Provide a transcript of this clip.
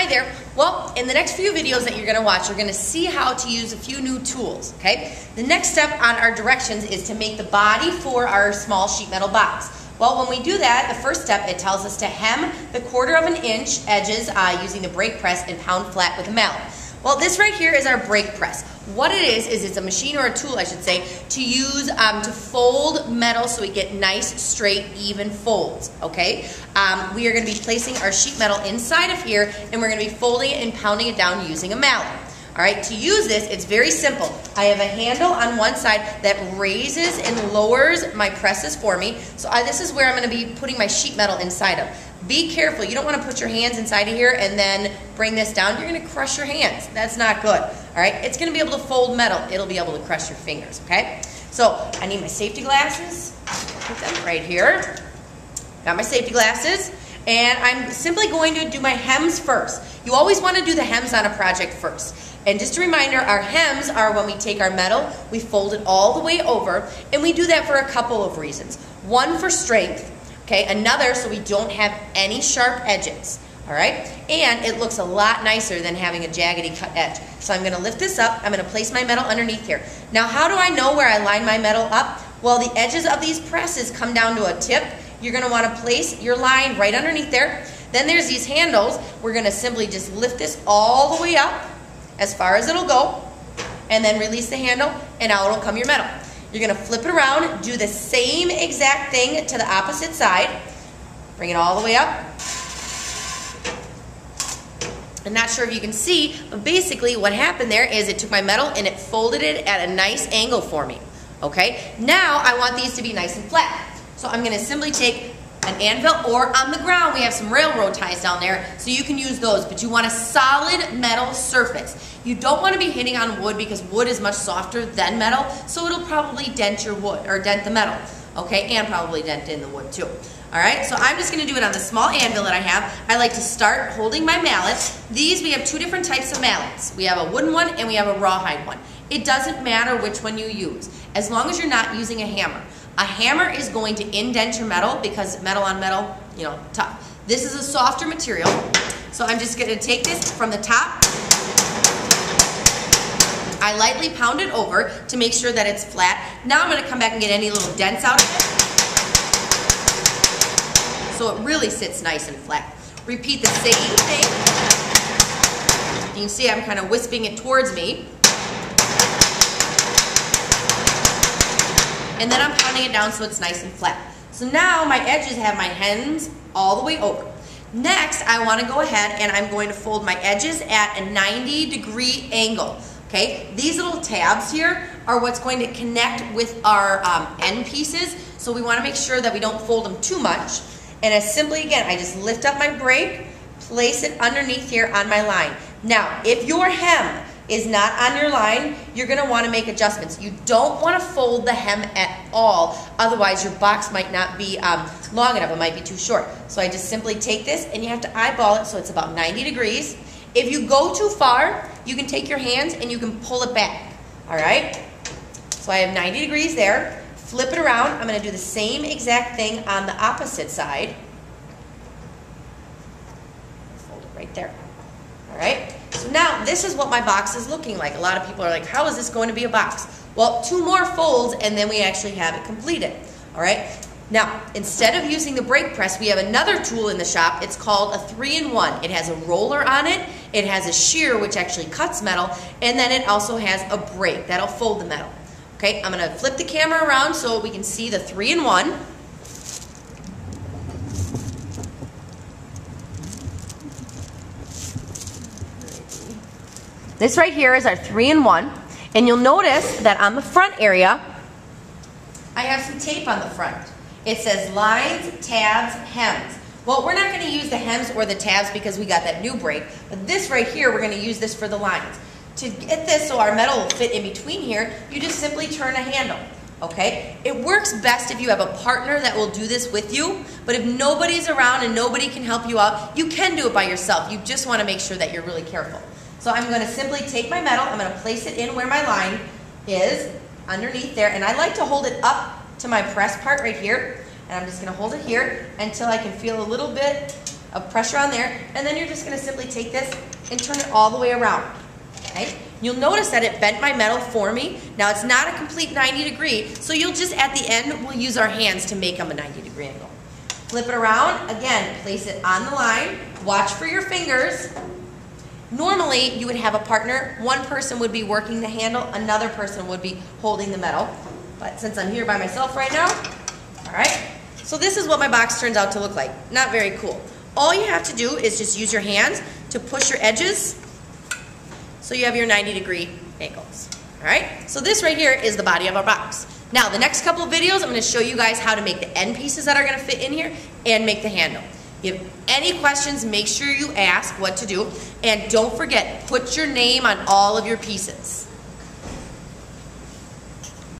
Hi there. Well, in the next few videos that you're going to watch, you're going to see how to use a few new tools, okay? The next step on our directions is to make the body for our small sheet metal box. Well, when we do that, the first step, it tells us to hem the 1/4 inch edges using the brake press and pound flat with a mallet. Well, this right here is our brake press. What it is it's a machine, or a tool I should say, to use to fold metal so we get nice, straight, even folds, okay? We are going to be placing our sheet metal inside of here, and we're going to be folding it and pounding it down using a mallet. All right, to use this, it's very simple. I have a handle on one side that raises and lowers my presses for me. So this is where I'm going to be putting my sheet metal inside of. Be careful. You don't want to put your hands inside of here and then bring this down. You're going to crush your hands. That's not good. All right, it's going to be able to fold metal. It'll be able to crush your fingers, okay? So I need my safety glasses. Put them right here. Got my safety glasses. And I'm simply going to do my hems first. You always want to do the hems on a project first. And just a reminder, our hems are when we take our metal, we fold it all the way over, and we do that for a couple of reasons. One, for strength, okay? Another, so we don't have any sharp edges, all right? And it looks a lot nicer than having a jaggedy cut edge. So I'm going to lift this up. I'm going to place my metal underneath here. Now, how do I know where I line my metal up? Well, the edges of these presses come down to a tip. You're going to want to place your line right underneath there. Then there's these handles. We're going to simply just lift this all the way up as far as it'll go, and then release the handle, and out will come your metal. You're going to flip it around, do the same exact thing to the opposite side. Bring it all the way up. I'm not sure if you can see, but basically what happened there is it took my metal and it folded it at a nice angle for me. Okay, now I want these to be nice and flat. So I'm going to simply take an anvil, or on the ground we have some railroad ties down there, so you can use those, but you want a solid metal surface. You don't want to be hitting on wood because wood is much softer than metal, so it'll probably dent your wood, or dent the metal, okay, and probably dent in the wood too. Alright, so I'm just going to do it on the small anvil that I have. I like to start holding my mallet. These, we have two different types of mallets. We have a wooden one and we have a rawhide one. It doesn't matter which one you use, as long as you're not using a hammer. A hammer is going to indent your metal because metal on metal, you know, tough. This is a softer material, so I'm just going to take this from the top. I lightly pound it over to make sure that it's flat. Now I'm going to come back and get any little dents out of it, so it really sits nice and flat. Repeat the same thing. You can see I'm kind of wisping it towards me. And then I'm pounding it down so it's nice and flat. So now my edges have my hems all the way over. Next, I want to go ahead and I'm going to fold my edges at a 90-degree angle. Okay, these little tabs here are what's going to connect with our end pieces, so we want to make sure that we don't fold them too much. And as simply, again, I just lift up my brake, place it underneath here on my line. Now, if your hem is not on your line, you're going to want to make adjustments. You don't want to fold the hem at all, otherwise your box might not be long enough, it might be too short. So I just simply take this and you have to eyeball it so it's about 90 degrees. If you go too far, you can take your hands and you can pull it back. Alright? So I have 90 degrees there. Flip it around. I'm going to do the same exact thing on the opposite side. Fold it right there. Alright? So now this is what my box is looking like. A lot of people are like, how is this going to be a box? Well, 2 more folds and then we actually have it completed. Alright? Now, instead of using the brake press, we have another tool in the shop. It's called a 3-in-1. It has a roller on it, it has a shear which actually cuts metal, and then it also has a brake that'll fold the metal. Okay, I'm going to flip the camera around so we can see the 3-in-1. This right here is our 3-in-1, and you'll notice that on the front area, I have some tape on the front. It says lines, tabs, hems. Well, we're not going to use the hems or the tabs because we got that new brake, but this right here, we're going to use this for the lines. To get this so our metal will fit in between here, you just simply turn a handle. Okay? It works best if you have a partner that will do this with you, but if nobody's around and nobody can help you out, you can do it by yourself. You just want to make sure that you're really careful. So I'm going to simply take my metal, I'm going to place it in where my line is, underneath there, and I like to hold it up to my press part right here, and I'm just going to hold it here until I can feel a little bit of pressure on there, and then you're just gonna simply take this and turn it all the way around, okay? You'll notice that it bent my metal for me. Now it's not a complete 90 degree, so you'll just, at the end, we'll use our hands to make them a 90 degree angle. Flip it around, again, place it on the line, watch for your fingers. Normally, you would have a partner. One person would be working the handle, another person would be holding the metal. But since I'm here by myself right now, all right, so this is what my box turns out to look like. Not very cool. All you have to do is just use your hands to push your edges so you have your 90 degree angles. All right, so this right here is the body of our box. Now, the next couple of videos, I'm going to show you guys how to make the end pieces that are going to fit in here and make the handle. If you have any questions, make sure you ask what to do. And don't forget, put your name on all of your pieces.